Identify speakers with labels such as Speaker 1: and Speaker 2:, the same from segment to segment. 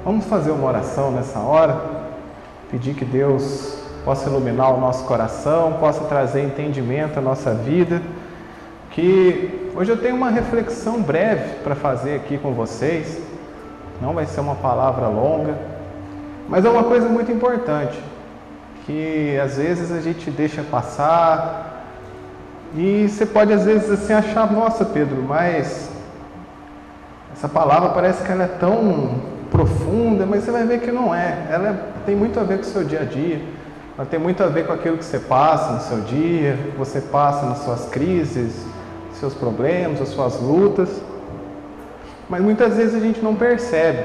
Speaker 1: Vamos fazer uma oração nessa hora, pedir que Deus possa iluminar o nosso coração, possa trazer entendimento à nossa vida, que hoje eu tenho uma reflexão breve para fazer aqui com vocês, não vai ser uma palavra longa, mas é uma coisa muito importante, que às vezes a gente deixa passar, e você pode às vezes assim achar, nossa Pedro, mas essa palavra parece que ela é tão profunda, mas você vai ver que não é. Ela tem muito a ver com o seu dia a dia, ela tem muito a ver com aquilo que você passa no seu dia, que você passa nas suas crises, seus problemas, as suas lutas, mas muitas vezes a gente não percebe.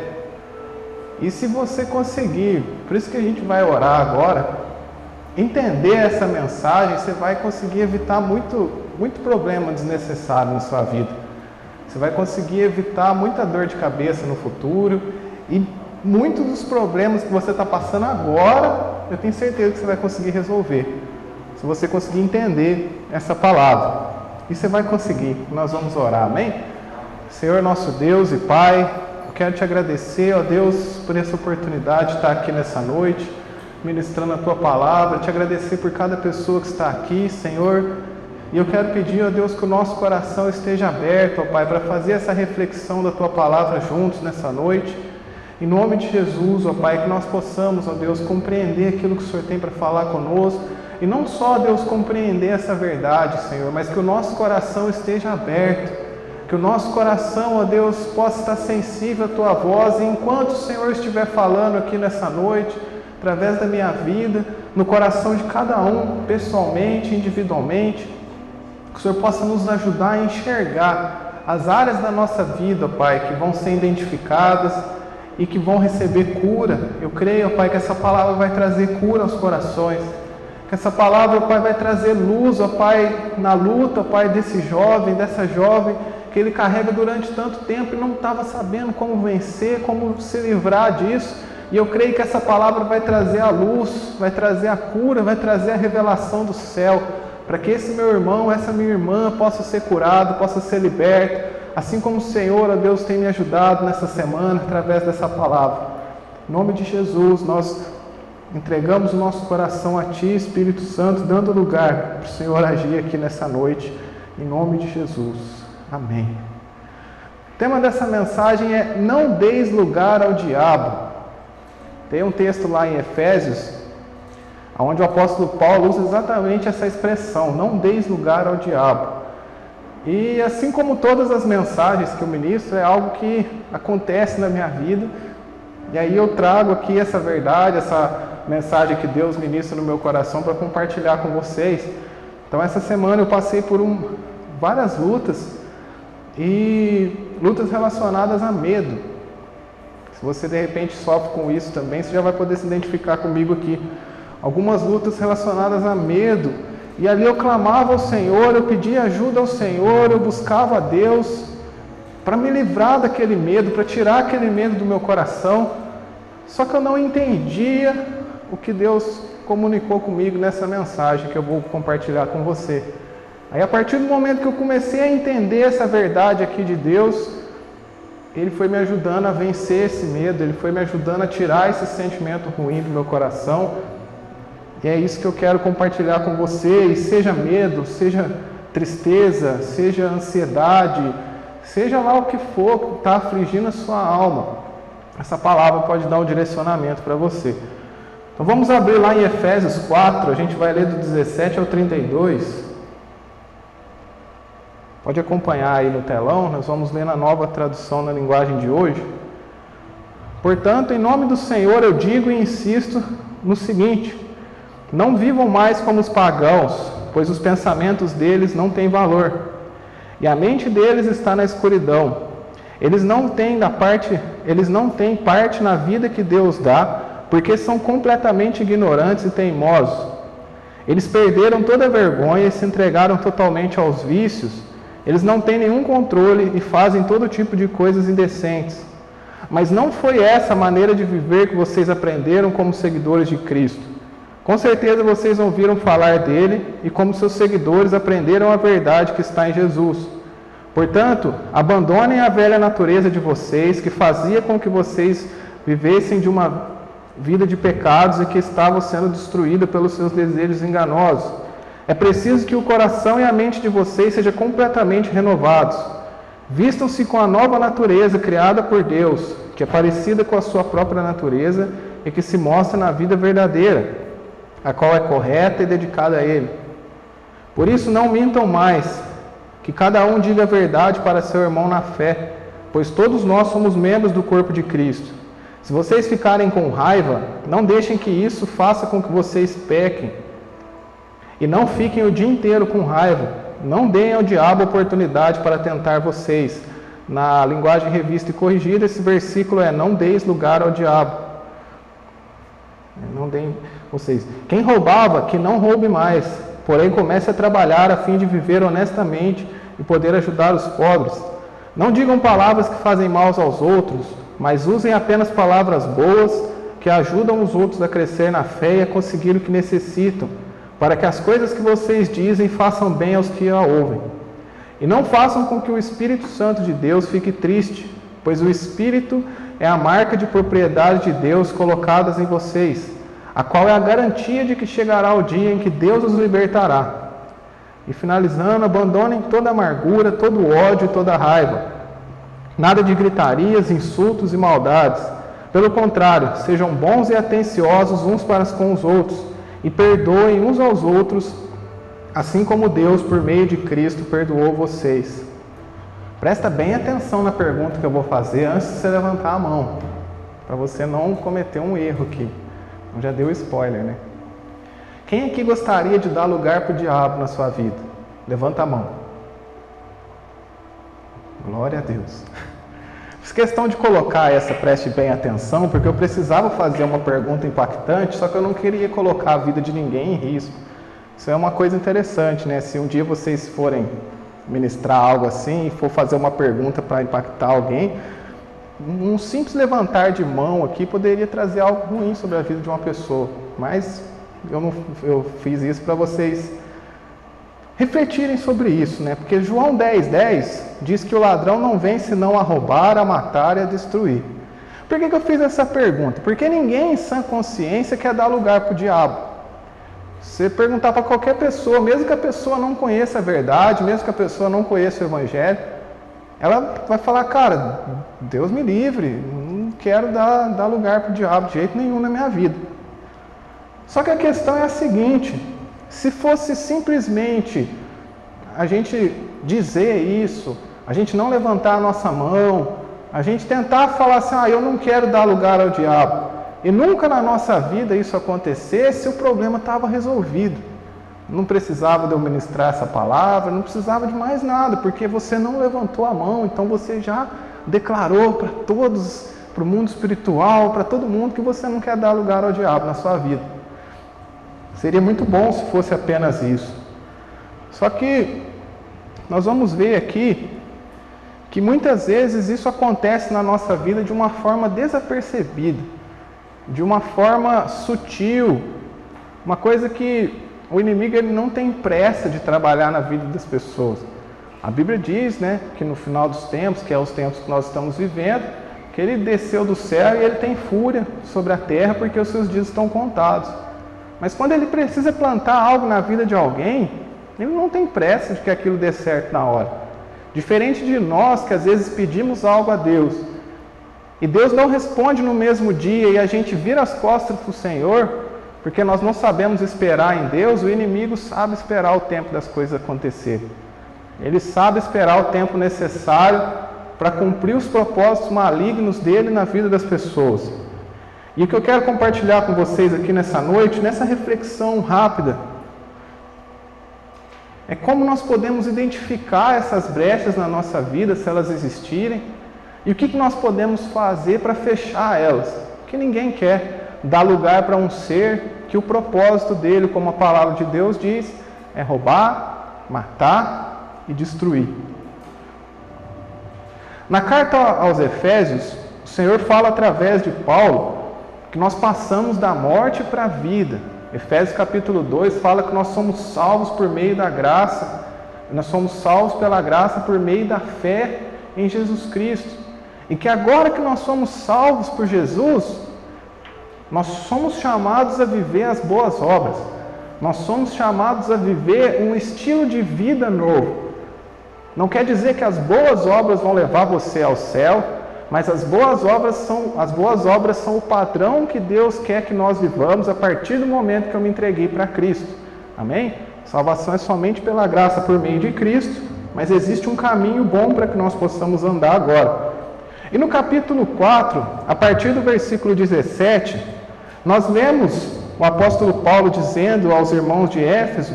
Speaker 1: E se você conseguir, por isso que a gente vai orar agora, entender essa mensagem, você vai conseguir evitar muito problema desnecessário na sua vida. Você vai conseguir evitar muita dor de cabeça no futuro e muitos dos problemas que você está passando agora, eu tenho certeza que você vai conseguir resolver. Se você conseguir entender essa palavra. E você vai conseguir. Nós vamos orar, amém? Senhor nosso Deus e Pai, eu quero te agradecer, ó Deus, por essa oportunidade de estar aqui nessa noite, ministrando a Tua Palavra, te agradecer por cada pessoa que está aqui, Senhor, e eu quero pedir, ó Deus, que o nosso coração esteja aberto, ó Pai, para fazer essa reflexão da Tua Palavra juntos nessa noite, em nome de Jesus, ó Pai, que nós possamos, ó Deus, compreender aquilo que o Senhor tem para falar conosco, e não só, Deus, compreender essa verdade, Senhor, mas que o nosso coração esteja aberto, que o nosso coração, ó Deus, possa estar sensível à Tua voz, e enquanto o Senhor estiver falando aqui nessa noite, através da minha vida, no coração de cada um, pessoalmente, individualmente, que o Senhor possa nos ajudar a enxergar as áreas da nossa vida, Pai, que vão ser identificadas e que vão receber cura. Eu creio, Pai, que essa palavra vai trazer cura aos corações, que essa palavra, Pai, vai trazer luz, ó Pai, na luta, Pai, desse jovem, dessa jovem, que ele carrega durante tanto tempo e não estava sabendo como vencer, como se livrar disso. E eu creio que essa palavra vai trazer a luz, vai trazer a cura, vai trazer a revelação do céu, para que esse meu irmão, essa minha irmã possa ser curado, possa ser liberto, assim como o Senhor, ó Deus, tem me ajudado nessa semana, através dessa palavra. Em nome de Jesus, nós entregamos o nosso coração a Ti, Espírito Santo, dando lugar para o Senhor agir aqui nessa noite, em nome de Jesus. Amém. O tema dessa mensagem é: não deis lugar ao diabo. Tem um texto lá em Efésios, onde o apóstolo Paulo usa exatamente essa expressão, não deis lugar ao diabo. E assim como todas as mensagens que eu ministro, é algo que acontece na minha vida, e aí eu trago aqui essa verdade, essa mensagem que Deus ministra no meu coração para compartilhar com vocês. Então essa semana eu passei por várias lutas, e lutas relacionadas a medo. Se você de repente sofre com isso também, você já vai poder se identificar comigo aqui. Algumas lutas relacionadas a medo, e ali eu clamava ao Senhor, eu pedia ajuda ao Senhor, eu buscava a Deus para me livrar daquele medo, para tirar aquele medo do meu coração. Só que eu não entendia o que Deus comunicou comigo nessa mensagem que eu vou compartilhar com você. Aí a partir do momento que eu comecei a entender essa verdade aqui de Deus, Ele foi me ajudando a vencer esse medo, Ele foi me ajudando a tirar esse sentimento ruim do meu coração. E é isso que eu quero compartilhar com você. E seja medo, seja tristeza, seja ansiedade, seja lá o que for que está afligindo a sua alma, essa palavra pode dar um direcionamento para você. Então vamos abrir lá em Efésios 4, a gente vai ler do 17 ao 32. Pode acompanhar aí no telão, nós vamos ler na Nova Tradução na linguagem de hoje. Portanto, em nome do Senhor eu digo e insisto no seguinte: não vivam mais como os pagãos, pois os pensamentos deles não têm valor, e a mente deles está na escuridão. Eles não têm parte na vida que Deus dá, porque são completamente ignorantes e teimosos. Eles perderam toda a vergonha e se entregaram totalmente aos vícios. Eles não têm nenhum controle e fazem todo tipo de coisas indecentes. Mas não foi essa a maneira de viver que vocês aprenderam como seguidores de Cristo. Com certeza vocês ouviram falar dele e como seus seguidores aprenderam a verdade que está em Jesus. Portanto, abandonem a velha natureza de vocês, que fazia com que vocês vivessem de uma vida de pecados e que estavam sendo destruída pelos seus desejos enganosos. É preciso que o coração e a mente de vocês sejam completamente renovados. Vistam-se com a nova natureza criada por Deus, que é parecida com a sua própria natureza e que se mostra na vida verdadeira, a qual é correta e dedicada a Ele. Por isso não mintam mais, que cada um diga a verdade para seu irmão na fé, pois todos nós somos membros do corpo de Cristo. Se vocês ficarem com raiva, não deixem que isso faça com que vocês pequem. E não fiquem o dia inteiro com raiva. Não deem ao diabo oportunidade para tentar vocês. Na linguagem revista e corrigida, esse versículo é: não deis lugar ao diabo. Não deem vocês. Quem roubava, que não roube mais. Porém, comece a trabalhar a fim de viver honestamente e poder ajudar os pobres. Não digam palavras que fazem mal aos outros, mas usem apenas palavras boas que ajudam os outros a crescer na fé e a conseguir o que necessitam, para que as coisas que vocês dizem façam bem aos que a ouvem. E não façam com que o Espírito Santo de Deus fique triste, pois o Espírito é a marca de propriedade de Deus colocadas em vocês, a qual é a garantia de que chegará o dia em que Deus os libertará. E finalizando, abandonem toda amargura, todo ódio e toda raiva. Nada de gritarias, insultos e maldades. Pelo contrário, sejam bons e atenciosos uns para com os outros, e perdoem uns aos outros, assim como Deus, por meio de Cristo, perdoou vocês. Presta bem atenção na pergunta que eu vou fazer antes de você levantar a mão, para você não cometer um erro aqui. Eu já deu spoiler, né? Quem aqui gostaria de dar lugar para o diabo na sua vida? Levanta a mão. Glória a Deus. Fiz questão de colocar essa, preste bem atenção, porque eu precisava fazer uma pergunta impactante, só que eu não queria colocar a vida de ninguém em risco. Isso é uma coisa interessante, né? Se um dia vocês forem ministrar algo assim e for fazer uma pergunta para impactar alguém, um simples levantar de mão aqui poderia trazer algo ruim sobre a vida de uma pessoa. Mas eu fiz isso para vocês refletirem sobre isso, né? Porque João 10:10 diz que o ladrão não vem senão a roubar, a matar e a destruir. Por que eu fiz essa pergunta? Porque ninguém em sã consciência quer dar lugar para o diabo. Você perguntar para qualquer pessoa, mesmo que a pessoa não conheça a verdade, mesmo que a pessoa não conheça o Evangelho, ela vai falar: cara, Deus me livre, não quero dar lugar para o diabo de jeito nenhum na minha vida. Só que a questão é a seguinte: se fosse simplesmente a gente dizer isso, a gente não levantar a nossa mão, a gente tentar falar assim: eu não quero dar lugar ao diabo, e nunca na nossa vida isso acontecesse, o problema estava resolvido. Não precisava de eu ministrar essa palavra, não precisava de mais nada, porque você não levantou a mão, então você já declarou para todos, para o mundo espiritual, para todo mundo, que você não quer dar lugar ao diabo na sua vida. Seria muito bom se fosse apenas isso. Só que nós vamos ver aqui que muitas vezes isso acontece na nossa vida de uma forma desapercebida, de uma forma sutil, uma coisa que o inimigo ele não tem pressa de trabalhar na vida das pessoas. A Bíblia diz, né, que no final dos tempos, que é os tempos que nós estamos vivendo, que ele desceu do céu e ele tem fúria sobre a terra porque os seus dias estão contados. Mas quando ele precisa plantar algo na vida de alguém, ele não tem pressa de que aquilo dê certo na hora. Diferente de nós, que às vezes pedimos algo a Deus, e Deus não responde no mesmo dia, e a gente vira as costas para o Senhor, porque nós não sabemos esperar em Deus, o inimigo sabe esperar o tempo das coisas acontecerem. Ele sabe esperar o tempo necessário para cumprir os propósitos malignos dele na vida das pessoas. E o que eu quero compartilhar com vocês aqui nessa noite, nessa reflexão rápida, é como nós podemos identificar essas brechas na nossa vida, se elas existirem, e o que nós podemos fazer para fechar elas. Porque ninguém quer dar lugar para um ser que o propósito dele, como a palavra de Deus diz, é roubar, matar e destruir. Na carta aos Efésios, o Senhor fala através de Paulo que nós passamos da morte para a vida. Efésios capítulo 2 fala que nós somos salvos por meio da graça, nós somos salvos pela graça por meio da fé em Jesus Cristo. e que agora que nós somos salvos por Jesus, nós somos chamados a viver as boas obras. Nós somos chamados a viver um estilo de vida novo. Não quer dizer que as boas obras vão levar você ao céu, mas as boas obras são o padrão que Deus quer que nós vivamos a partir do momento que eu me entreguei para Cristo. Amém? Salvação é somente pela graça por meio de Cristo, mas existe um caminho bom para que nós possamos andar agora. E no capítulo 4, a partir do versículo 17, nós lemos o apóstolo Paulo dizendo aos irmãos de Éfeso,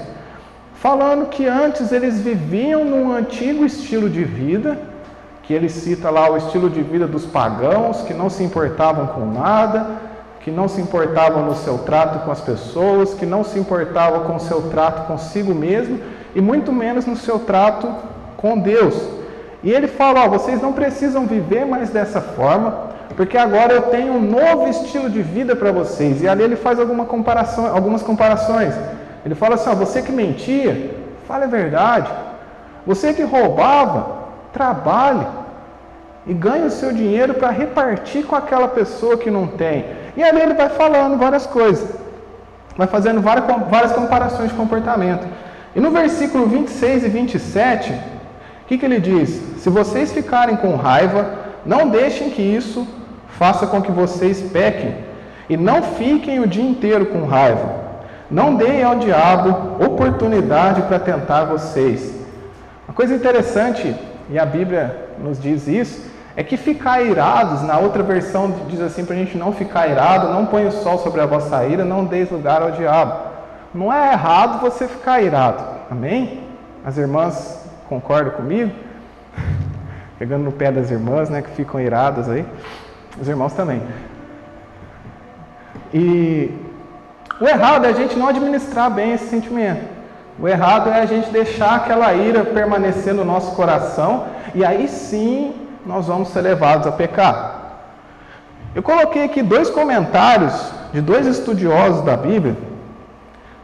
Speaker 1: falando que antes eles viviam num antigo estilo de vida, que ele cita lá o estilo de vida dos pagãos, que não se importavam com nada, que não se importavam no seu trato com as pessoas, que não se importavam com o seu trato consigo mesmo, e muito menos no seu trato com Deus. E ele fala, vocês não precisam viver mais dessa forma, porque agora eu tenho um novo estilo de vida para vocês. E ali ele faz algumas comparações. Ele fala assim, você que mentia, fale a verdade. Você que roubava, trabalhe e ganhe o seu dinheiro para repartir com aquela pessoa que não tem. E ali ele vai falando várias coisas, vai fazendo várias comparações de comportamento. E no versículo 26 e 27, o que ele diz? Se vocês ficarem com raiva, não deixem que isso faça com que vocês pequem, e não fiquem o dia inteiro com raiva. Não deem ao diabo oportunidade para tentar vocês. Uma coisa interessante, e a Bíblia nos diz isso, é que ficar irados, na outra versão diz assim para a gente não ficar irado, não põe o sol sobre a vossa ira, não deis lugar ao diabo. Não é errado você ficar irado, amém? As irmãs concordam comigo? Pegando no pé das irmãs, né, que ficam iradas aí. Os irmãos também. E o errado é a gente não administrar bem esse sentimento. O errado é a gente deixar aquela ira permanecer no nosso coração e aí sim nós vamos ser levados a pecar. Eu coloquei aqui 2 comentários de 2 estudiosos da Bíblia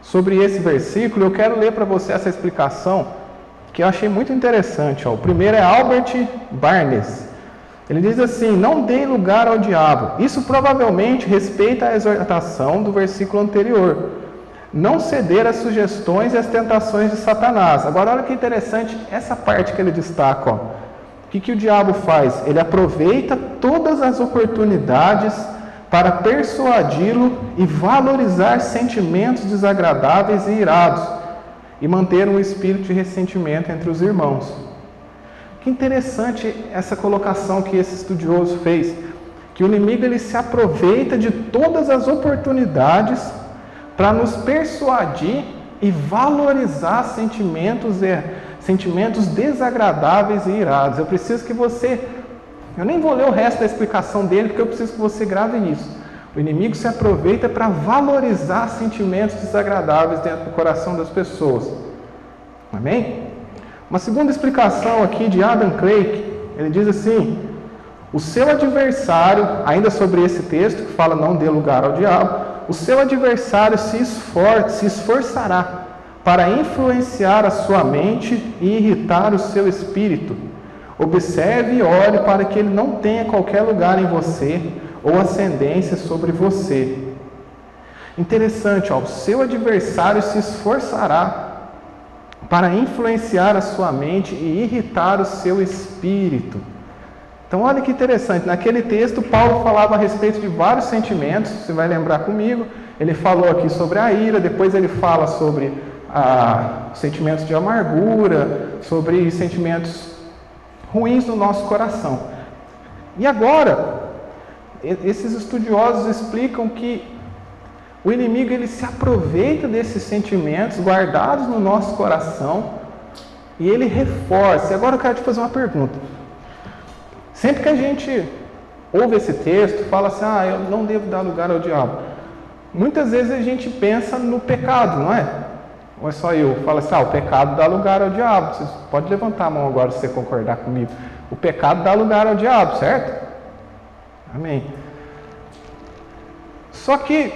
Speaker 1: sobre esse versículo. Eu quero ler para você essa explicação que eu achei muito interessante. O primeiro é Albert Barnes. Ele diz assim, não dê lugar ao diabo. Isso provavelmente respeita a exortação do versículo anterior. Não ceder às sugestões e às tentações de Satanás. Agora olha que interessante essa parte que ele destaca. O que o diabo faz? Ele aproveita todas as oportunidades para persuadi-lo e valorizar sentimentos desagradáveis e irados e manter um espírito de ressentimento entre os irmãos. Que interessante essa colocação que esse estudioso fez, que o inimigo ele se aproveita de todas as oportunidades para nos persuadir e valorizar sentimentos desagradáveis e irados. Eu preciso que você, eu nem vou ler o resto da explicação dele, porque eu preciso que você grave isso. O inimigo se aproveita para valorizar sentimentos desagradáveis dentro do coração das pessoas. Amém? Uma segunda explicação aqui de Adam Craig, ele diz assim, o seu adversário, ainda sobre esse texto que fala não dê lugar ao diabo, o seu adversário se esforçará para influenciar a sua mente e irritar o seu espírito. Observe e olhe para que ele não tenha qualquer lugar em você ou ascendência sobre você. Interessante, o seu adversário se esforçará para influenciar a sua mente e irritar o seu espírito. Então olha que interessante, naquele texto Paulo falava a respeito de vários sentimentos, você vai lembrar comigo, ele falou aqui sobre a ira, depois ele fala sobre sentimentos de amargura, sobre sentimentos ruins no nosso coração. E agora, esses estudiosos explicam que o inimigo ele se aproveita desses sentimentos guardados no nosso coração e ele reforça. E agora eu quero te fazer uma pergunta. Sempre que a gente ouve esse texto, fala assim, eu não devo dar lugar ao diabo. Muitas vezes a gente pensa no pecado, não é? Ou é só eu? Fala assim, o pecado dá lugar ao diabo. Você pode levantar a mão agora se você concordar comigo. O pecado dá lugar ao diabo, certo? Amém. Só que,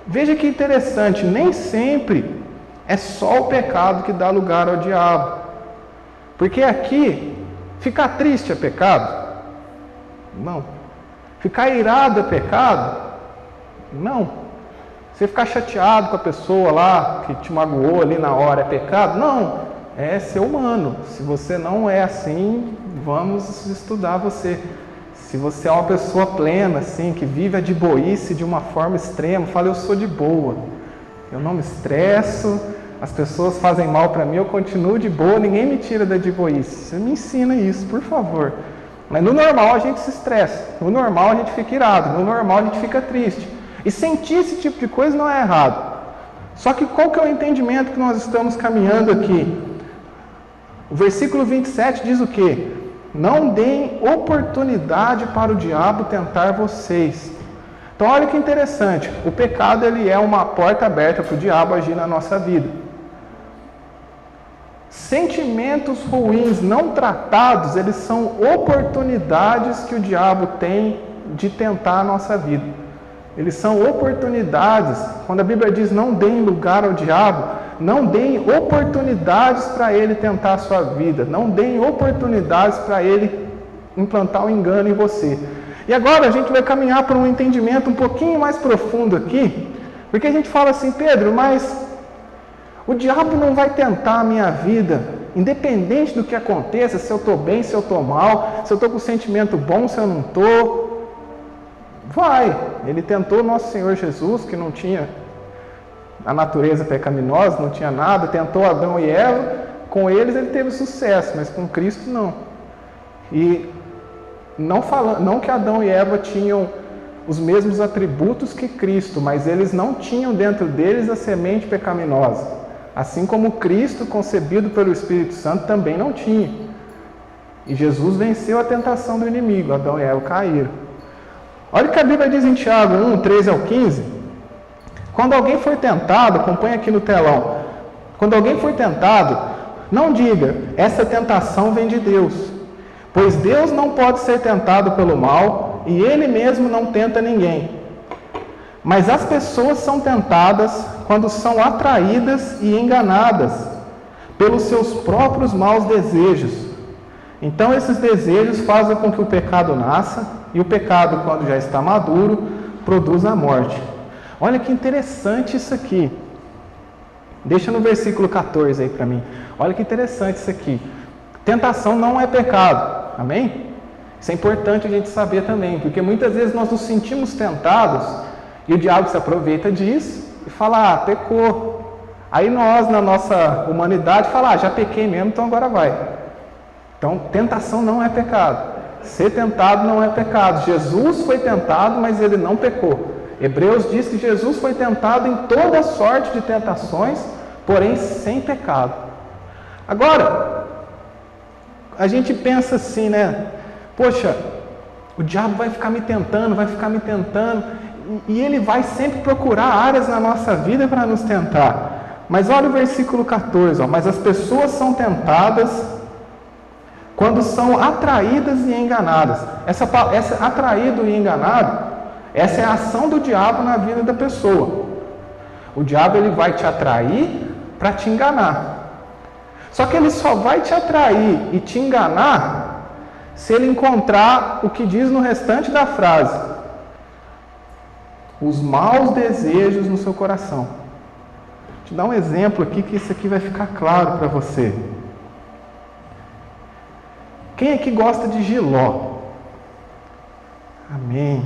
Speaker 1: veja que interessante, nem sempre é só o pecado que dá lugar ao diabo. Porque aqui, ficar triste é pecado? Não. Ficar irado é pecado? Não. Você ficar chateado com a pessoa lá que te magoou ali na hora é pecado? Não. É ser humano. Se você não é assim, vamos estudar você. Se você é uma pessoa plena, assim, que vive a de boice de uma forma extrema, fala, eu sou de boa. Eu não me estresso, as pessoas fazem mal para mim, eu continuo de boa, ninguém me tira da de boice. Você me ensina isso, por favor. Mas no normal a gente se estressa, no normal a gente fica irado, no normal a gente fica triste. E sentir esse tipo de coisa não é errado. Só que qual que é o entendimento que nós estamos caminhando aqui? O versículo 27 diz o quê? Não deem oportunidade para o diabo tentar vocês. Então olha que interessante, o pecado ele é uma porta aberta para o diabo agir na nossa vida. Sentimentos ruins não tratados, eles são oportunidades que o diabo tem de tentar a nossa vida. Eles são oportunidades, quando a Bíblia diz não deem lugar ao diabo, não deem oportunidades para ele tentar a sua vida, não deem oportunidades para ele implantar o engano em você. E agora a gente vai caminhar para um entendimento um pouquinho mais profundo aqui, porque a gente fala assim, Pedro, mas o diabo não vai tentar a minha vida, independente do que aconteça, se eu estou bem, se eu estou mal, se eu estou com sentimento bom, se eu não estou. Vai, ele tentou nosso Senhor Jesus, que não tinha a natureza pecaminosa, não tinha nada, tentou Adão e Eva, com eles ele teve sucesso, mas com Cristo não. E não que Adão e Eva tinham os mesmos atributos que Cristo, mas eles não tinham dentro deles a semente pecaminosa. Assim como Cristo, concebido pelo Espírito Santo, também não tinha. E Jesus venceu a tentação do inimigo, Adão e Eva caíram. Olha o que a Bíblia diz em Tiago 1, 13 ao 15. Quando alguém for tentado, acompanha aqui no telão. Quando alguém for tentado, não diga, essa tentação vem de Deus. Pois Deus não pode ser tentado pelo mal, e Ele mesmo não tenta ninguém. Mas as pessoas são tentadas quando são atraídas e enganadas pelos seus próprios maus desejos. Então esses desejos fazem com que o pecado nasça, e o pecado, quando já está maduro, produz a morte. Olha que interessante isso aqui. Deixa no versículo 14 aí para mim. Olha que interessante isso aqui. Tentação não é pecado. Amém? Isso é importante a gente saber também, porque muitas vezes nós nos sentimos tentados e o diabo se aproveita disso e fala, pecou. Aí nós, na nossa humanidade, fala, já pequei mesmo, então agora vai. Então, tentação não é pecado. Ser tentado não é pecado. Jesus foi tentado, mas ele não pecou. Hebreus diz que Jesus foi tentado em toda sorte de tentações, porém sem pecado. Agora, a gente pensa assim, né? Poxa, o diabo vai ficar me tentando, e ele vai sempre procurar áreas na nossa vida para nos tentar. Mas olha o versículo 14, mas as pessoas são tentadas quando são atraídas e enganadas. Essa atraído e enganado, essa é a ação do diabo na vida da pessoa. O diabo ele vai te atrair para te enganar. Só que ele só vai te atrair e te enganar se ele encontrar o que diz no restante da frase: os maus desejos no seu coração. Vou te dar um exemplo aqui que isso aqui vai ficar claro para você. Quem aqui gosta de jiló? Amém.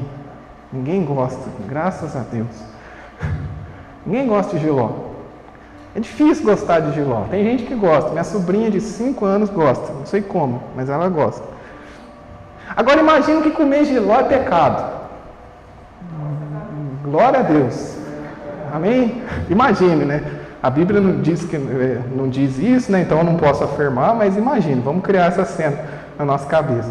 Speaker 1: Ninguém gosta, graças a Deus. Ninguém gosta de jiló. É difícil gostar de jiló. Tem gente que gosta. Minha sobrinha de 5 anos gosta. Não sei como, mas ela gosta. Agora imagine que comer jiló é pecado. Glória a Deus. Amém? Imagine, né? A Bíblia não diz isso, né? Então eu não posso afirmar, mas imagine. Vamos criar essa cena na nossa cabeça.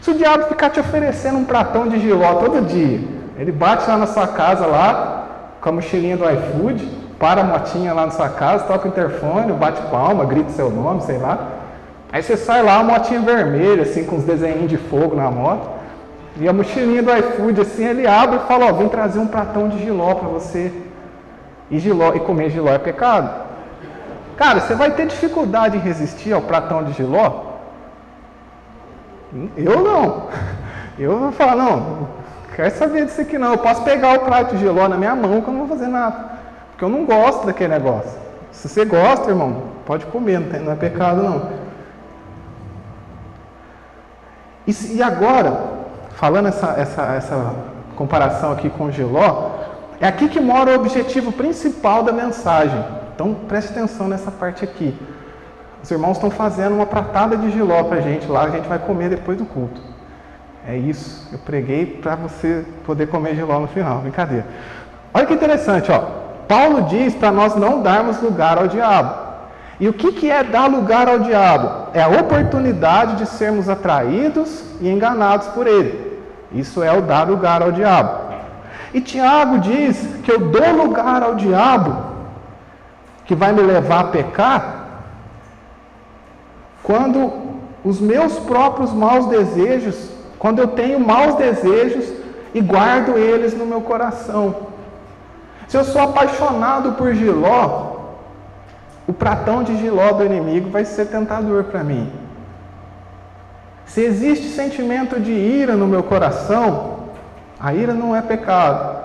Speaker 1: Se o diabo ficar te oferecendo um pratão de jiló todo dia, ele bate lá na sua casa, lá, com a mochilinha do iFood, para a motinha lá na sua casa, toca o interfone, bate palma, grita seu nome, sei lá. Aí você sai lá, a motinha vermelha, assim, com os desenhinhos de fogo na moto, e a mochilinha do iFood, assim, ele abre e fala, vem trazer um pratão de jiló para você. E comer jiló é pecado. Cara, você vai ter dificuldade em resistir ao pratão de jiló? Eu não. Eu vou falar, não quero saber disso aqui não. Eu posso pegar o prato de jiló na minha mão que eu não vou fazer nada. Porque eu não gosto daquele negócio. Se você gosta, irmão, pode comer, não é pecado não. E agora, falando essa comparação aqui com o jiló, é aqui que mora o objetivo principal da mensagem. Então preste atenção nessa parte aqui. Os irmãos estão fazendo uma pratada de jiló para a gente lá, a gente vai comer depois do culto. É isso, eu preguei para você poder comer jiló no final, brincadeira. Olha que interessante, ó. Paulo diz para nós não darmos lugar ao diabo. E o que é dar lugar ao diabo? É a oportunidade de sermos atraídos e enganados por ele. Isso é o dar lugar ao diabo. E Tiago diz que eu dou lugar ao diabo, que vai me levar a pecar, quando os meus próprios maus desejos, quando eu tenho maus desejos e guardo eles no meu coração. Se eu sou apaixonado por jiló, o pratão de jiló do inimigo vai ser tentador para mim. Se existe sentimento de ira no meu coração, a ira não é pecado.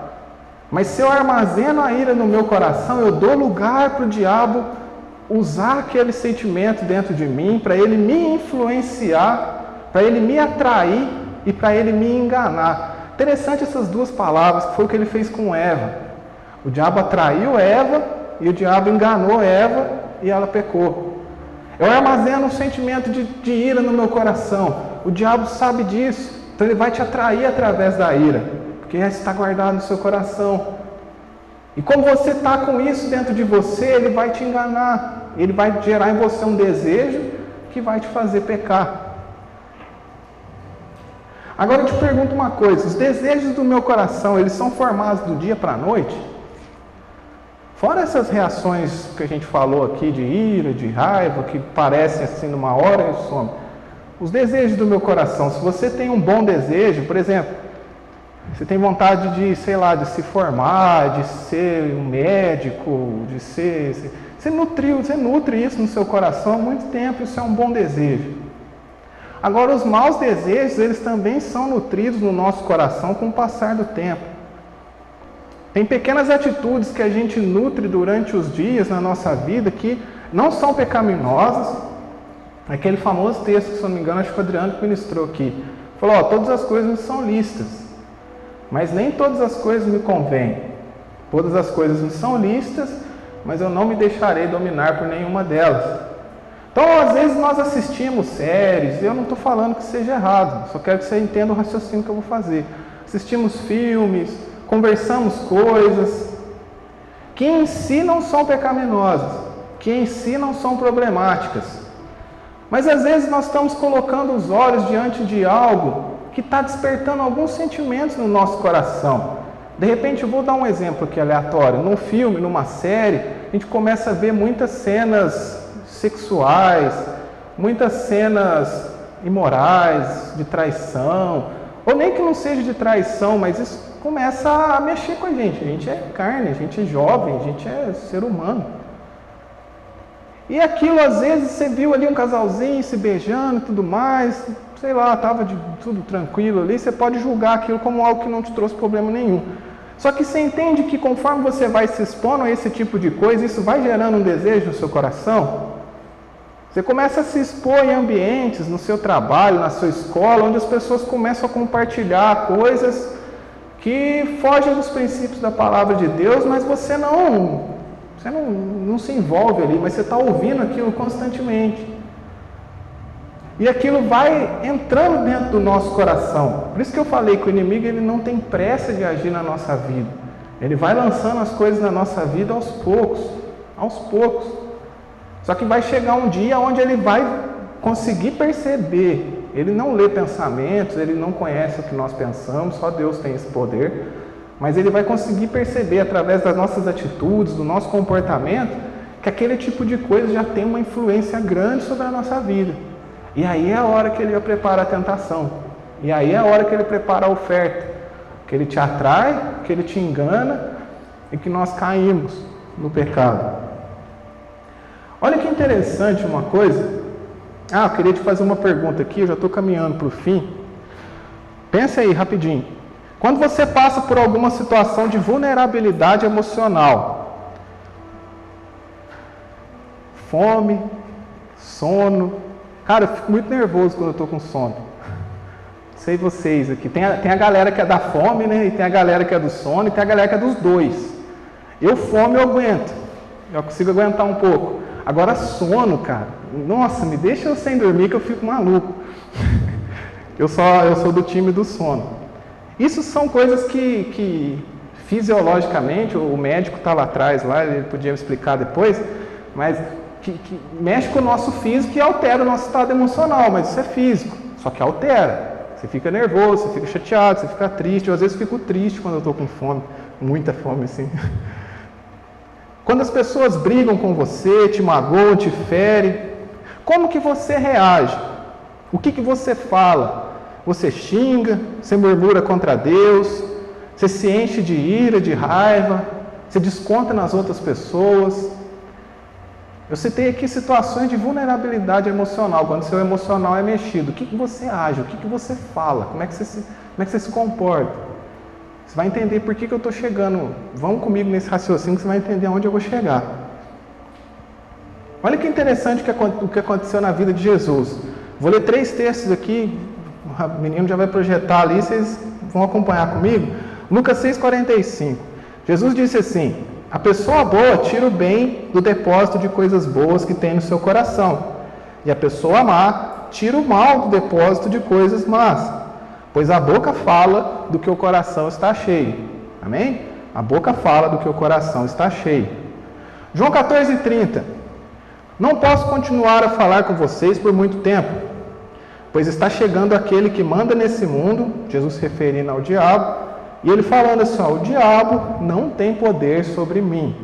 Speaker 1: Mas se eu armazeno a ira no meu coração, eu dou lugar para o diabo usar aquele sentimento dentro de mim, para ele me influenciar, para ele me atrair e para ele me enganar. Interessante essas duas palavras, que foi o que ele fez com Eva. O diabo atraiu Eva e o diabo enganou Eva e ela pecou. Eu armazeno um sentimento de ira no meu coração. O diabo sabe disso. Então ele vai te atrair através da ira, porque já está guardado no seu coração. E como você está com isso dentro de você, ele vai te enganar. Ele vai gerar em você um desejo que vai te fazer pecar. Agora eu te pergunto uma coisa, os desejos do meu coração, eles são formados do dia para a noite? Fora essas reações que a gente falou aqui de ira, de raiva, que parecem assim numa hora e some. Os desejos do meu coração, se você tem um bom desejo, por exemplo, você tem vontade de, sei lá, de se formar, de ser um médico, de ser... Você nutre isso no seu coração há muito tempo, isso é um bom desejo. Agora, os maus desejos, eles também são nutridos no nosso coração com o passar do tempo. Tem pequenas atitudes que a gente nutre durante os dias na nossa vida que não são pecaminosas. Aquele famoso texto, que se eu não me engano, acho que o Adriano ministrou aqui. Falou, todas as coisas me são lícitas, mas nem todas as coisas me convêm. Todas as coisas me são lícitas, mas eu não me deixarei dominar por nenhuma delas. Então, às vezes nós assistimos séries, eu não estou falando que seja errado, só quero que você entenda o raciocínio que eu vou fazer. Assistimos filmes, conversamos coisas que em si não são pecaminosas, que em si não são problemáticas. Mas às vezes nós estamos colocando os olhos diante de algo que está despertando alguns sentimentos no nosso coração. De repente, eu vou dar um exemplo aqui aleatório. Num filme, numa série, a gente começa a ver muitas cenas sexuais, muitas cenas imorais, de traição, ou nem que não seja de traição, mas isso começa a mexer com a gente é carne, a gente é jovem, a gente é ser humano. E aquilo, às vezes, você viu ali um casalzinho se beijando e tudo mais, sei lá, estava tudo tranquilo ali, você pode julgar aquilo como algo que não te trouxe problema nenhum. Só que você entende que conforme você vai se expondo a esse tipo de coisa, isso vai gerando um desejo no seu coração? Você começa a se expor em ambientes, no seu trabalho, na sua escola, onde as pessoas começam a compartilhar coisas que fogem dos princípios da palavra de Deus, mas você não se envolve ali, mas você está ouvindo aquilo constantemente. E aquilo vai entrando dentro do nosso coração. Por isso que eu falei que o inimigo ele não tem pressa de agir na nossa vida. Ele vai lançando as coisas na nossa vida aos poucos. Só que vai chegar um dia onde ele vai conseguir perceber. Ele não lê pensamentos, ele não conhece o que nós pensamos, só Deus tem esse poder. Mas ele vai conseguir perceber através das nossas atitudes, do nosso comportamento, que aquele tipo de coisa já tem uma influência grande sobre a nossa vida. E aí é a hora que ele vai preparar a tentação. E aí é a hora que ele prepara a oferta. Que ele te atrai, que ele te engana e que nós caímos no pecado. Olha que interessante uma coisa. Eu queria te fazer uma pergunta aqui, eu já estou caminhando para o fim. Pensa aí rapidinho. Quando você passa por alguma situação de vulnerabilidade emocional, fome, sono, cara, eu fico muito nervoso quando eu estou com sono. Não sei vocês aqui, tem a galera que é da fome, né? E tem a galera que é do sono, e tem a galera que é dos dois. Eu fome eu aguento, eu consigo aguentar um pouco. Agora sono, cara, nossa, me deixa eu sem dormir que eu fico maluco. Eu sou do time do sono. Isso são coisas que fisiologicamente, o médico está lá atrás, lá, ele podia explicar depois, mas que mexe com o nosso físico e altera o nosso estado emocional, mas isso é físico, só que altera. Você fica nervoso, você fica chateado, você fica triste. Eu às vezes fico triste quando eu estou com fome, muita fome assim. Quando as pessoas brigam com você, te magoam, te ferem, como que você reage? O que você fala? Você xinga, você murmura contra Deus, você se enche de ira, de raiva, você desconta nas outras pessoas. Eu citei aqui situações de vulnerabilidade emocional, quando seu emocional é mexido. O que você age? O que você fala? Como é que você se comporta? Você vai entender por que eu estou chegando. Vão comigo nesse raciocínio que você vai entender aonde eu vou chegar. Olha que interessante o que aconteceu na vida de Jesus. Vou ler 3 textos aqui, o menino já vai projetar ali, vocês vão acompanhar comigo. Lucas 6,45. Jesus disse assim: a pessoa boa tira o bem do depósito de coisas boas que tem no seu coração, e a pessoa má tira o mal do depósito de coisas más, pois a boca fala do que o coração está cheio. Amém? A boca fala do que o coração está cheio. João 14,30. Não posso continuar a falar com vocês por muito tempo, pois está chegando aquele que manda nesse mundo, Jesus se referindo ao diabo, e ele falando assim, ó, o diabo não tem poder sobre mim.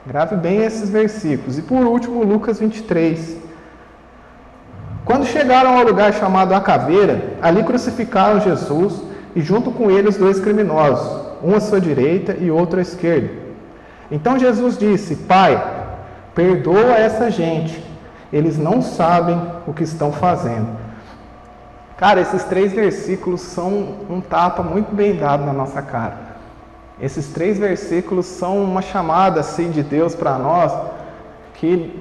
Speaker 1: Grave bem esses versículos. E por último, Lucas 23. Quando chegaram ao lugar chamado A Caveira, ali crucificaram Jesus e junto com ele os 2 criminosos, um à sua direita e outro à esquerda. Então Jesus disse: Pai, perdoa essa gente, eles não sabem o que estão fazendo. Cara, esses 3 versículos são um tapa muito bem dado na nossa cara. Esses 3 versículos são uma chamada assim de Deus para nós que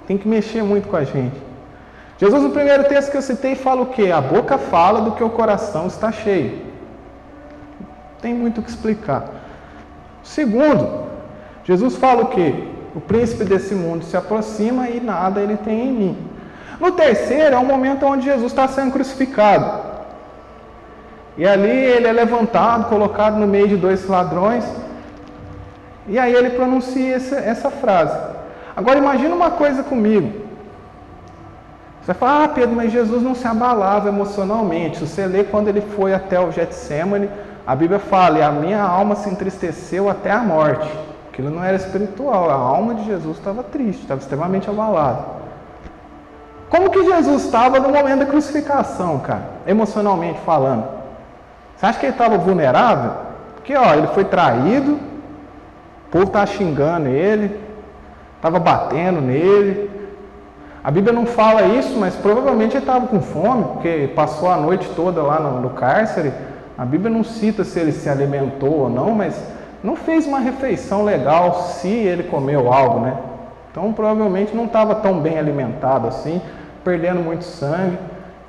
Speaker 1: tem que mexer muito com a gente. Jesus, no primeiro texto que eu citei, fala o quê? A boca fala do que o coração está cheio. Tem muito o que explicar. Segundo, Jesus fala o quê? O príncipe desse mundo se aproxima e nada ele tem em mim. No terceiro, é o momento onde Jesus está sendo crucificado. E ali ele é levantado, colocado no meio de 2 ladrões. E aí ele pronuncia essa frase. Agora imagina uma coisa comigo. Você fala, Pedro, mas Jesus não se abalava emocionalmente. Se você lê quando ele foi até o Getsemane, a Bíblia fala, e a minha alma se entristeceu até a morte. Aquilo não era espiritual, a alma de Jesus estava triste, estava extremamente abalada. Como que Jesus estava no momento da crucificação, cara? Emocionalmente falando. Você acha que ele estava vulnerável? Porque, ele foi traído, o povo estava xingando ele, estava batendo nele. A Bíblia não fala isso, mas provavelmente ele estava com fome, porque passou a noite toda lá no cárcere. A Bíblia não cita se ele se alimentou ou não, mas não fez uma refeição legal se ele comeu algo, né? Então provavelmente não estava tão bem alimentado assim, perdendo muito sangue.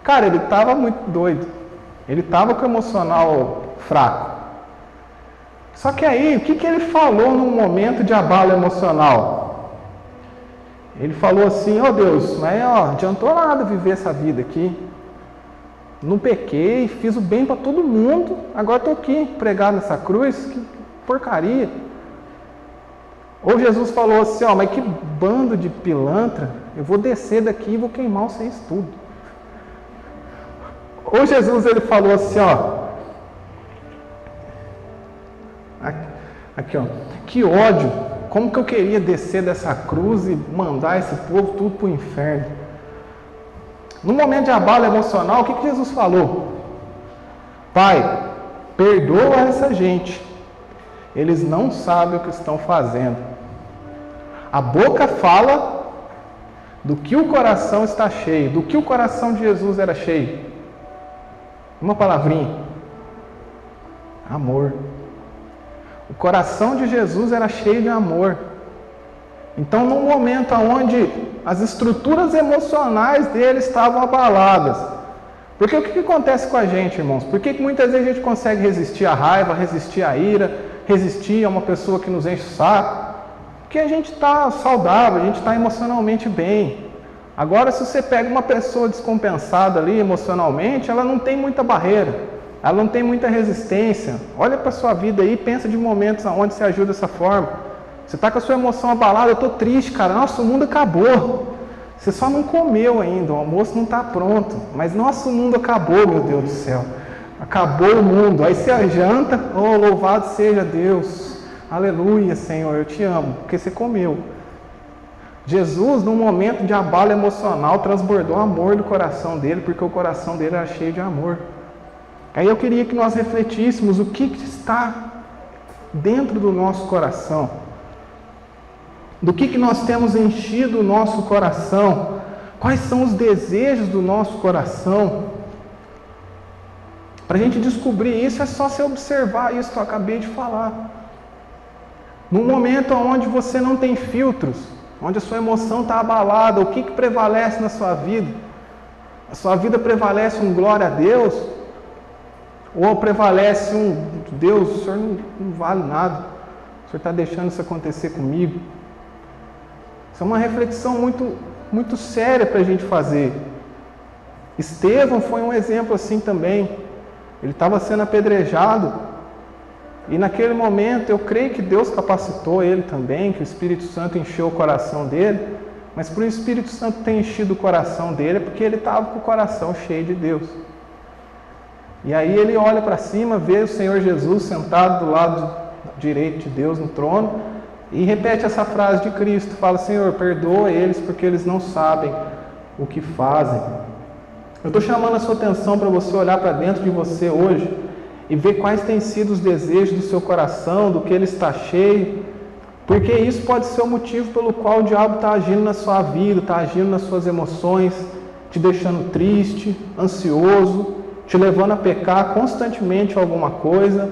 Speaker 1: Cara, ele estava muito doido. Ele estava com o emocional fraco. Só que aí, o que ele falou num momento de abalo emocional? Ele falou assim, Deus, mas adiantou nada viver essa vida aqui. Não pequei, fiz o bem para todo mundo, agora estou aqui pregado nessa cruz, que porcaria. Ou Jesus falou assim, mas que bando de pilantra, eu vou descer daqui e vou queimar vocês tudo. Ou Jesus ele falou assim, aqui que ódio, como que eu queria descer dessa cruz e mandar esse povo tudo para o inferno. No momento de abalo emocional, o que Jesus falou? Pai, perdoa essa gente, eles não sabem o que estão fazendo. A boca fala do que o coração está cheio. Do que o coração de Jesus era cheio? Uma palavrinha. Amor. O coração de Jesus era cheio de amor. Então, num momento onde as estruturas emocionais dele estavam abaladas, porque o que acontece com a gente, irmãos? Por que muitas vezes a gente consegue resistir à raiva, resistir à ira, resistir a uma pessoa que nos enche o saco? Porque a gente está saudável, a gente está emocionalmente bem. Agora, se você pega uma pessoa descompensada ali emocionalmente, ela não tem muita barreira, ela não tem muita resistência. Olha para a sua vida aí, pensa de momentos onde você ajuda dessa forma. Você está com a sua emoção abalada, eu estou triste, cara, nossa, o mundo acabou. Você só não comeu ainda, o almoço não está pronto. Mas nosso mundo acabou, meu Deus do céu. Acabou o mundo. Aí você janta, oh, louvado seja Deus. Aleluia, Senhor, eu te amo, porque você comeu. Jesus, num momento de abalo emocional, transbordou amor do coração dele, porque o coração dele era cheio de amor. Aí eu queria que nós refletíssemos o que está dentro do nosso coração. Do que nós temos enchido o nosso coração? Quais são os desejos do nosso coração? Para a gente descobrir isso, é só você observar isso que eu acabei de falar. Num momento onde você não tem filtros, onde a sua emoção está abalada, o que prevalece na sua vida? A sua vida prevalece um glória a Deus? Ou prevalece um Deus, o Senhor não vale nada, o Senhor está deixando isso acontecer comigo? Isso é uma reflexão muito séria para a gente fazer. Estevão foi um exemplo assim também. Ele estava sendo apedrejado e naquele momento eu creio que Deus capacitou ele também, que o Espírito Santo encheu o coração dele, mas por o Espírito Santo ter enchido o coração dele é porque ele estava com o coração cheio de Deus. E aí ele olha para cima, vê o Senhor Jesus sentado do lado direito de Deus no trono, e repete essa frase de Cristo, fala: Senhor, perdoa eles porque eles não sabem o que fazem. Eu estou chamando a sua atenção para você olhar para dentro de você hoje e ver quais têm sido os desejos do seu coração, do que ele está cheio, porque isso pode ser o motivo pelo qual o diabo está agindo na sua vida, está agindo nas suas emoções, te deixando triste, ansioso, te levando a pecar constantemente alguma coisa,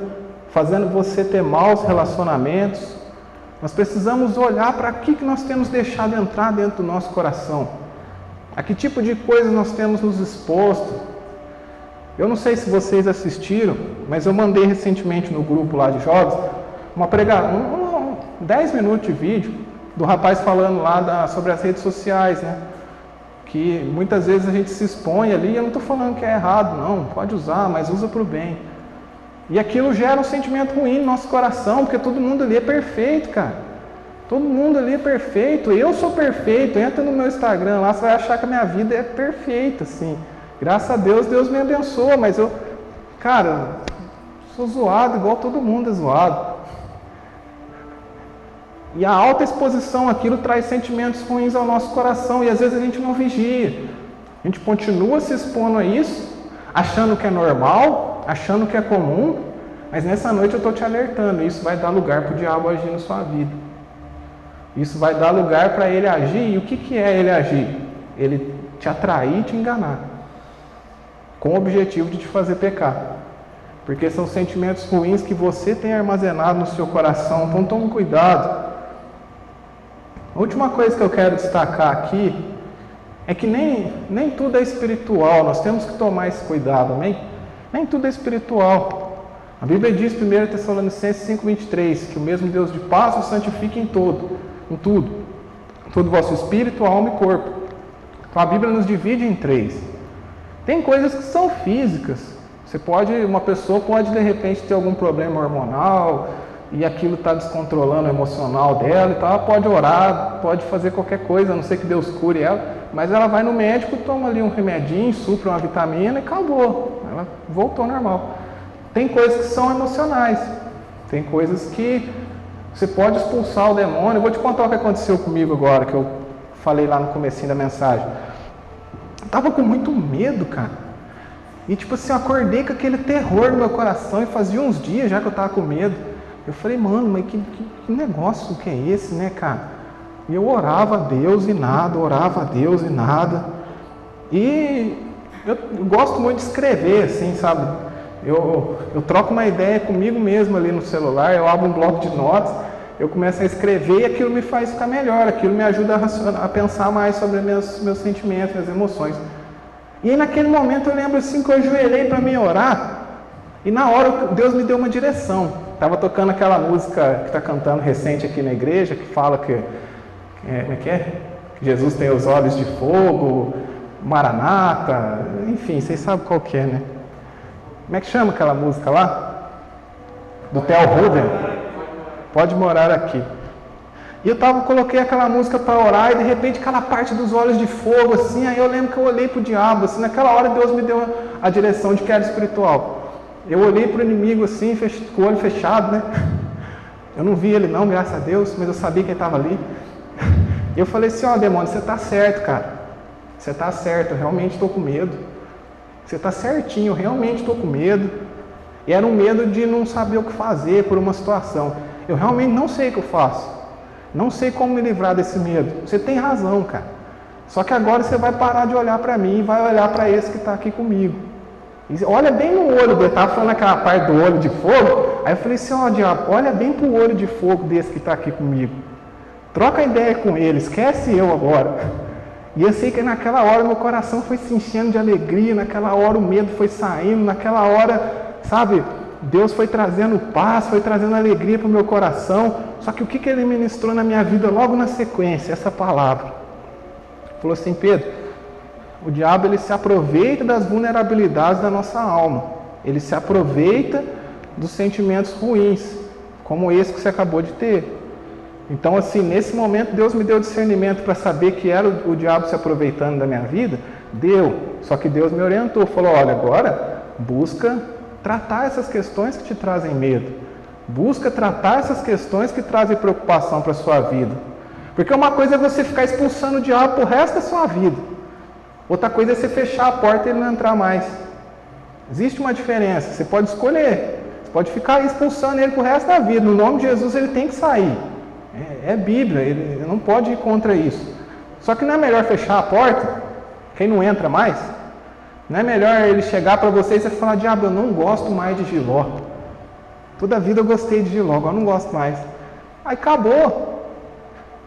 Speaker 1: fazendo você ter maus relacionamentos. Nós precisamos olhar para o que nós temos deixado entrar dentro do nosso coração. A que tipo de coisa nós temos nos exposto. Eu não sei se vocês assistiram, mas eu mandei recentemente no grupo lá de jovens uma pregação, 10 minutos de vídeo do rapaz falando lá sobre as redes sociais, né? Que muitas vezes a gente se expõe ali, eu não estou falando que é errado, não, pode usar, mas usa para o bem. E aquilo gera um sentimento ruim no nosso coração, porque todo mundo ali é perfeito, cara. Todo mundo ali é perfeito, eu sou perfeito. Entra no meu Instagram lá, você vai achar que a minha vida é perfeita, assim. Graças a Deus, Deus me abençoa, mas eu, cara, sou zoado igual todo mundo é zoado. E a alta exposição àquilo traz sentimentos ruins ao nosso coração, e às vezes a gente não vigia. A gente continua se expondo a isso, achando que é normal, achando que é comum, mas nessa noite eu estou te alertando, isso vai dar lugar para o diabo agir na sua vida. Isso vai dar lugar para ele agir, e o que é ele agir? Ele te atrair e te enganar, com o objetivo de te fazer pecar. Porque são sentimentos ruins que você tem armazenado no seu coração, então tome cuidado. A última coisa que eu quero destacar aqui é que nem tudo é espiritual, nós temos que tomar esse cuidado, amém? Nem tudo é espiritual. A Bíblia diz, 1 Tessalonicenses 5,23, que o mesmo Deus de paz o santifique em tudo, todo o vosso espírito, alma e corpo. Então a Bíblia nos divide em 3. Tem coisas que são físicas. Uma pessoa pode de repente ter algum problema hormonal e aquilo está descontrolando o emocional dela, então ela pode orar, pode fazer qualquer coisa, a não ser que Deus cure ela, mas ela vai no médico, toma ali um remedinho, supra uma vitamina e acabou. Ela voltou ao normal. Tem coisas que são emocionais, tem coisas que você pode expulsar o demônio. Eu vou te contar o que aconteceu comigo agora, que eu falei lá no comecinho da mensagem. Eu estava com muito medo, cara. E tipo assim, eu acordei com aquele terror no meu coração e fazia uns dias já que eu estava com medo. Eu falei, mano, mas que negócio que é esse, né, cara? E eu orava a Deus e nada, orava a Deus e nada. E Eu gosto muito de escrever, assim, sabe? Eu troco uma ideia comigo mesmo ali no celular, eu abro um bloco de notas, eu começo a escrever e aquilo me faz ficar melhor, aquilo me ajuda a pensar mais sobre meus sentimentos, minhas emoções. E aí naquele momento eu lembro assim que eu ajoelhei para me orar e na hora Deus me deu uma direção. Estava tocando aquela música que está cantando recente aqui na igreja, que fala que Jesus tem os olhos de fogo, Maranata, enfim, vocês sabem qual que é, né? Como é que chama aquela música lá? Do Theo Ruben. Pode morar aqui. E eu coloquei aquela música para orar e de repente aquela parte dos olhos de fogo, assim, aí eu lembro que eu olhei para o diabo, assim, naquela hora Deus me deu a direção de que era espiritual. Eu olhei para o inimigo assim, com o olho fechado, né? Eu não vi ele não, graças a Deus, mas eu sabia que ele estava ali. E eu falei assim, demônio, você está certo, cara. Você está certo, eu realmente estou com medo. Você está certinho, eu realmente estou com medo. E era um medo de não saber o que fazer por uma situação. Eu realmente não sei o que eu faço. Não sei como me livrar desse medo. Você tem razão, cara. Só que agora você vai parar de olhar para mim e vai olhar para esse que está aqui comigo. E olha bem no olho dele. Eu estava falando aquela parte do olho de fogo. Aí eu falei assim, diabo, olha bem para o olho de fogo desse que está aqui comigo. Troca ideia com ele, esquece eu agora. E eu sei que naquela hora meu coração foi se enchendo de alegria, naquela hora o medo foi saindo, naquela hora, sabe, Deus foi trazendo paz, foi trazendo alegria para o meu coração. Só que o que ele ministrou na minha vida logo na sequência? Essa palavra. Falou assim, Pedro, o diabo ele se aproveita das vulnerabilidades da nossa alma. Ele se aproveita dos sentimentos ruins, como esse que você acabou de ter. Então, assim, nesse momento, Deus me deu discernimento para saber que era o diabo se aproveitando da minha vida. Deu. Só que Deus me orientou. Falou, olha, agora busca tratar essas questões que te trazem medo. Busca tratar essas questões que trazem preocupação para a sua vida. Porque uma coisa é você ficar expulsando o diabo para o resto da sua vida. Outra coisa é você fechar a porta e ele não entrar mais. Existe uma diferença. Você pode escolher. Você pode ficar expulsando ele para o resto da vida. No nome de Jesus, ele tem que sair. É Bíblia, ele não pode ir contra isso. Só que não é melhor fechar a porta, quem não entra mais? Não é melhor ele chegar para você e você falar, diabo, eu não gosto mais de Giló. Toda a vida eu gostei de Giló, agora eu não gosto mais. Aí acabou.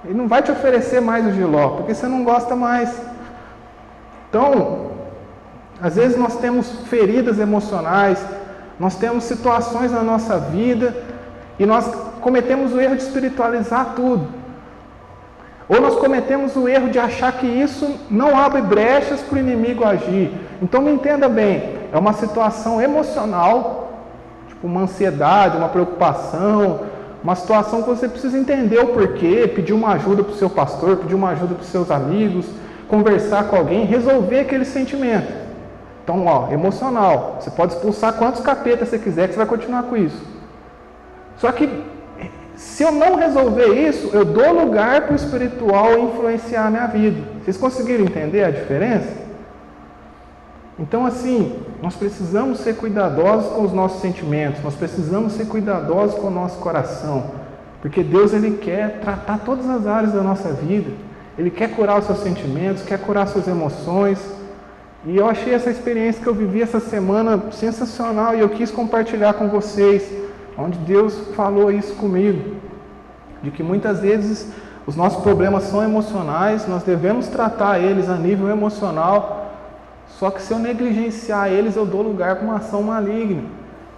Speaker 1: Ele não vai te oferecer mais o Giló, porque você não gosta mais. Então, às vezes nós temos feridas emocionais, nós temos situações na nossa vida e nós cometemos o erro de espiritualizar tudo. Ou nós cometemos o erro de achar que isso não abre brechas para o inimigo agir. Então me entenda bem, é uma situação emocional, tipo uma ansiedade, uma preocupação, uma situação que você precisa entender o porquê, pedir uma ajuda para o seu pastor, pedir uma ajuda para os seus amigos, conversar com alguém, resolver aquele sentimento. Então, emocional, você pode expulsar quantos capetas você quiser que você vai continuar com isso. Só que se eu não resolver isso, eu dou lugar para o espiritual influenciar a minha vida. Vocês conseguiram entender a diferença? Então, assim, nós precisamos ser cuidadosos com os nossos sentimentos, nós precisamos ser cuidadosos com o nosso coração, porque Deus ele quer tratar todas as áreas da nossa vida. Ele quer curar os seus sentimentos, quer curar suas emoções. E eu achei essa experiência que eu vivi essa semana sensacional e eu quis compartilhar com vocês, onde Deus falou isso comigo, de que muitas vezes os nossos problemas são emocionais, nós devemos tratar eles a nível emocional, só que se eu negligenciar eles, eu dou lugar para uma ação maligna,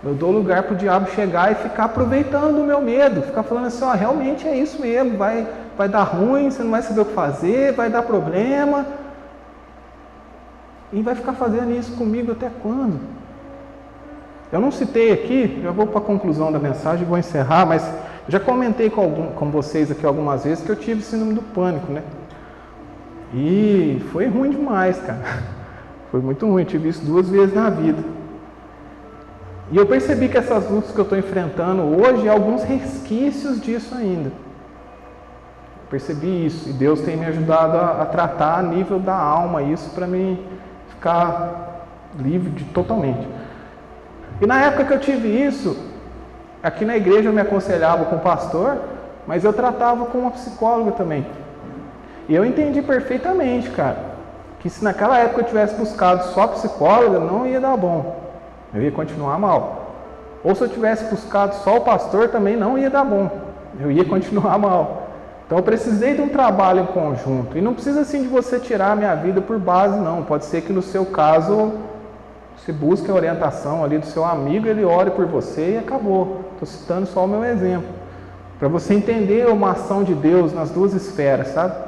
Speaker 1: eu dou lugar para o diabo chegar e ficar aproveitando do meu medo, ficar falando assim, realmente é isso mesmo, vai dar ruim, você não vai saber o que fazer, vai dar problema, e vai ficar fazendo isso comigo até quando? Eu não citei aqui, já vou para a conclusão da mensagem e vou encerrar, mas já comentei com vocês aqui algumas vezes que eu tive síndrome do pânico, né? E foi ruim demais, cara. Foi muito ruim, eu tive isso 2 vezes na vida. E eu percebi que essas lutas que eu estou enfrentando hoje, alguns resquícios disso ainda. Eu percebi isso, e Deus tem me ajudado a tratar a nível da alma isso para mim ficar livre totalmente. E na época que eu tive isso, aqui na igreja eu me aconselhava com o pastor, mas eu tratava com uma psicóloga também. E eu entendi perfeitamente, cara, que se naquela época eu tivesse buscado só psicóloga, não ia dar bom. Eu ia continuar mal. Ou se eu tivesse buscado só o pastor, também não ia dar bom. Eu ia continuar mal. Então eu precisei de um trabalho em conjunto. E não precisa assim de você tirar a minha vida por base, não. Pode ser que no seu caso, você busque a orientação ali do seu amigo, ele ore por você e acabou. Estou citando só o meu exemplo. Para você entender uma ação de Deus nas duas esferas, sabe?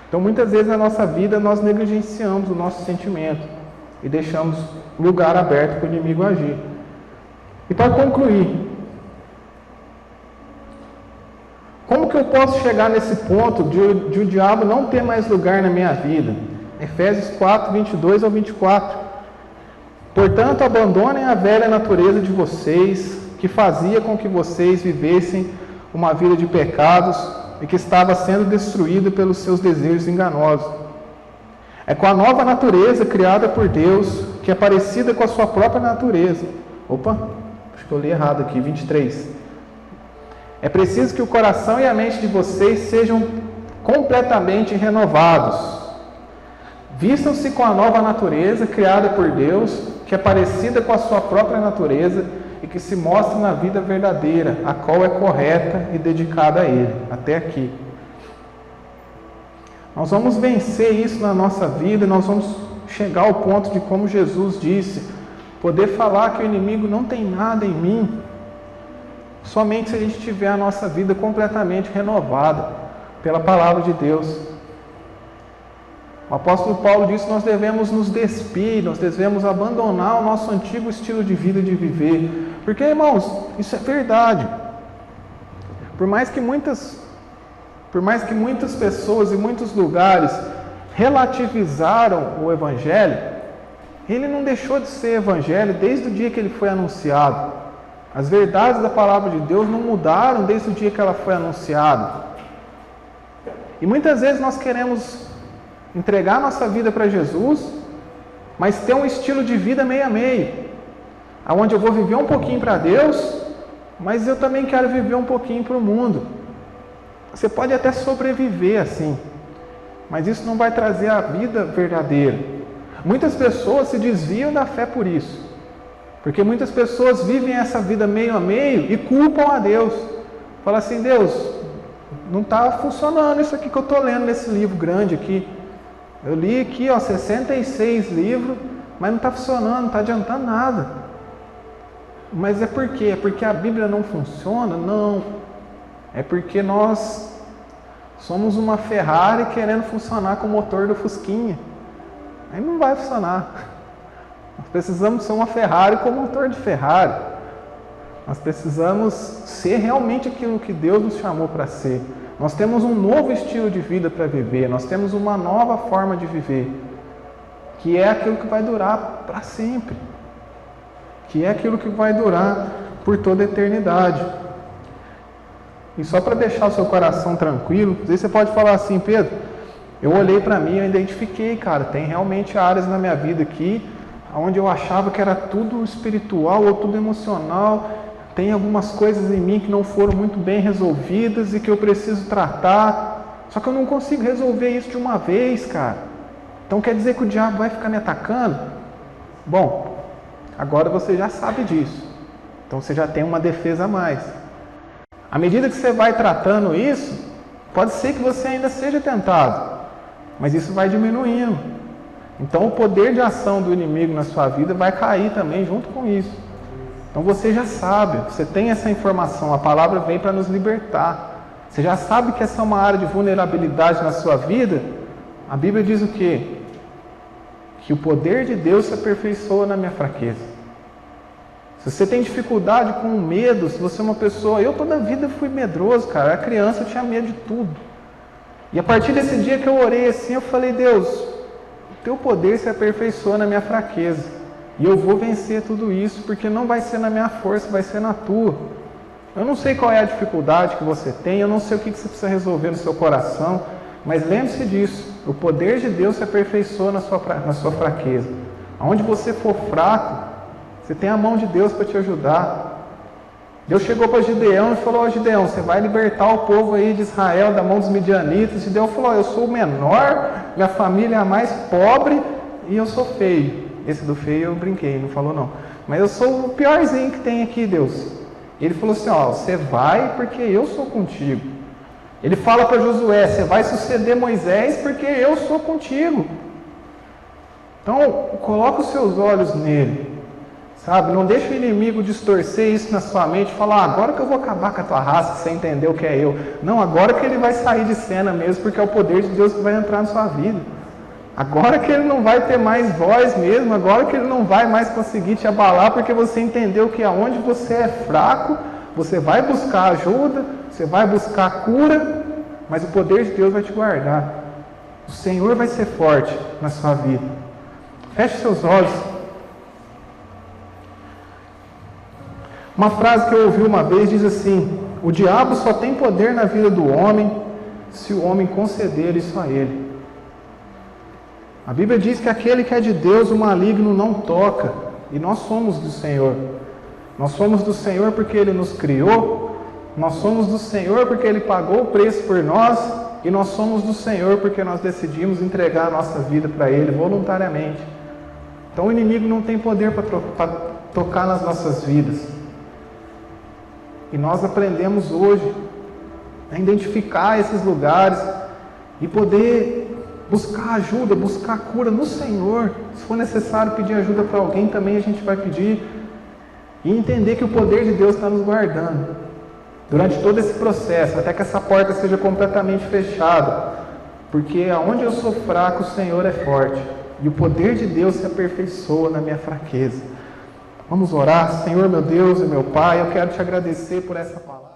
Speaker 1: Então muitas vezes na nossa vida nós negligenciamos o nosso sentimento e deixamos lugar aberto para o inimigo agir. E para concluir, como que eu posso chegar nesse ponto de o diabo não ter mais lugar na minha vida? Efésios 4, 22 ao 24. Portanto, abandonem a velha natureza de vocês, que fazia com que vocês vivessem uma vida de pecados e que estava sendo destruída pelos seus desejos enganosos. É com a nova natureza criada por Deus, que é parecida com a sua própria natureza. Opa, acho que eu li errado aqui, 23. É preciso que o coração e a mente de vocês sejam completamente renovados. Vistam-se com a nova natureza criada por Deus, que é parecida com a sua própria natureza e que se mostra na vida verdadeira, a qual é correta e dedicada a Ele. Até aqui. Nós vamos vencer isso na nossa vida, nós vamos chegar ao ponto de, como Jesus disse, poder falar que o inimigo não tem nada em mim, somente se a gente tiver a nossa vida completamente renovada pela palavra de Deus. O apóstolo Paulo disse que nós devemos nos despir, nós devemos abandonar o nosso antigo estilo de vida de viver. Porque, irmãos, isso é verdade. Por mais que muitas pessoas e muitos lugares relativizaram o Evangelho, ele não deixou de ser Evangelho desde o dia que ele foi anunciado. As verdades da palavra de Deus não mudaram desde o dia que ela foi anunciada. E muitas vezes nós queremos entregar nossa vida para Jesus, mas ter um estilo de vida meio a meio, onde eu vou viver um pouquinho para Deus, mas eu também quero viver um pouquinho para o mundo. Você pode até sobreviver assim, mas isso não vai trazer a vida verdadeira. Muitas pessoas se desviam da fé por isso, porque muitas pessoas vivem essa vida meio a meio e culpam a Deus. Fala assim: Deus, não está funcionando isso aqui que eu estou lendo nesse livro grande aqui. Eu li aqui, 66 livros, mas não está funcionando, não está adiantando nada. Mas é por quê? É porque a Bíblia não funciona? Não. É porque nós somos uma Ferrari querendo funcionar com o motor do Fusquinha. Aí não vai funcionar. Nós precisamos ser uma Ferrari com motor de Ferrari. Nós precisamos ser realmente aquilo que Deus nos chamou para ser. Nós temos um novo estilo de vida para viver, nós temos uma nova forma de viver, que é aquilo que vai durar para sempre, que é aquilo que vai durar por toda a eternidade. E só para deixar o seu coração tranquilo, às vezes você pode falar assim: Pedro, eu olhei para mim, eu identifiquei, cara, tem realmente áreas na minha vida aqui, onde eu achava que era tudo espiritual ou tudo emocional. Tem algumas coisas em mim que não foram muito bem resolvidas e que eu preciso tratar. Só que eu não consigo resolver isso de uma vez, cara. Então quer dizer que o diabo vai ficar me atacando? Bom, agora você já sabe disso. Então você já tem uma defesa a mais. À medida que você vai tratando isso, pode ser que você ainda seja tentado, mas isso vai diminuindo. Então o poder de ação do inimigo na sua vida vai cair também junto com isso. Então você já sabe, você tem essa informação, a palavra vem para nos libertar. Você já sabe que essa é uma área de vulnerabilidade na sua vida. A Bíblia diz o quê? Que o poder de Deus se aperfeiçoa na minha fraqueza. Se você tem dificuldade com medo, se você é uma pessoa... Eu toda a vida fui medroso, cara. Era criança, eu tinha medo de tudo. E a partir desse dia que eu orei assim, eu falei: Deus, o teu poder se aperfeiçoa na minha fraqueza. E eu vou vencer tudo isso, porque não vai ser na minha força, vai ser na tua. Eu não sei qual é a dificuldade que você tem, eu não sei o que você precisa resolver no seu coração, mas lembre-se disso: o poder de Deus se aperfeiçoa na sua fraqueza. Aonde você for fraco, você tem a mão de Deus para te ajudar. Deus chegou para Gideão e falou: Gideão, você vai libertar o povo aí de Israel da mão dos midianitas. Gideão falou: eu sou o menor, minha família é a mais pobre e eu sou feio. Esse do feio eu brinquei, não falou não. Mas eu sou o piorzinho que tem aqui, Deus. Ele falou assim: você vai porque eu sou contigo. Ele fala para Josué: você vai suceder Moisés porque eu sou contigo. Então, coloca os seus olhos nele. Sabe, não deixa o inimigo distorcer isso na sua mente e falar: agora que eu vou acabar com a tua raça, você entendeu que é eu. Não, agora que ele vai sair de cena mesmo, porque é o poder de Deus que vai entrar na sua vida. Agora que ele não vai ter mais voz mesmo, agora que ele não vai mais conseguir te abalar, porque você entendeu que aonde você é fraco, você vai buscar ajuda, você vai buscar cura, mas o poder de Deus vai te guardar. O Senhor vai ser forte na sua vida. Feche seus olhos. Uma frase que eu ouvi uma vez diz assim: o diabo só tem poder na vida do homem se o homem conceder isso a ele. A Bíblia diz que aquele que é de Deus, o maligno não toca. E nós somos do Senhor. Nós somos do Senhor porque Ele nos criou. Nós somos do Senhor porque Ele pagou o preço por nós. E nós somos do Senhor porque nós decidimos entregar a nossa vida para Ele voluntariamente. Então o inimigo não tem poder para tocar nas nossas vidas. E nós aprendemos hoje a identificar esses lugares e poder buscar ajuda, buscar cura no Senhor. Se for necessário pedir ajuda para alguém, também a gente vai pedir. E entender que o poder de Deus está nos guardando durante todo esse processo, até que essa porta seja completamente fechada. Porque aonde eu sou fraco, o Senhor é forte. E o poder de Deus se aperfeiçoa na minha fraqueza. Vamos orar. Senhor, meu Deus e meu Pai, eu quero te agradecer por essa palavra.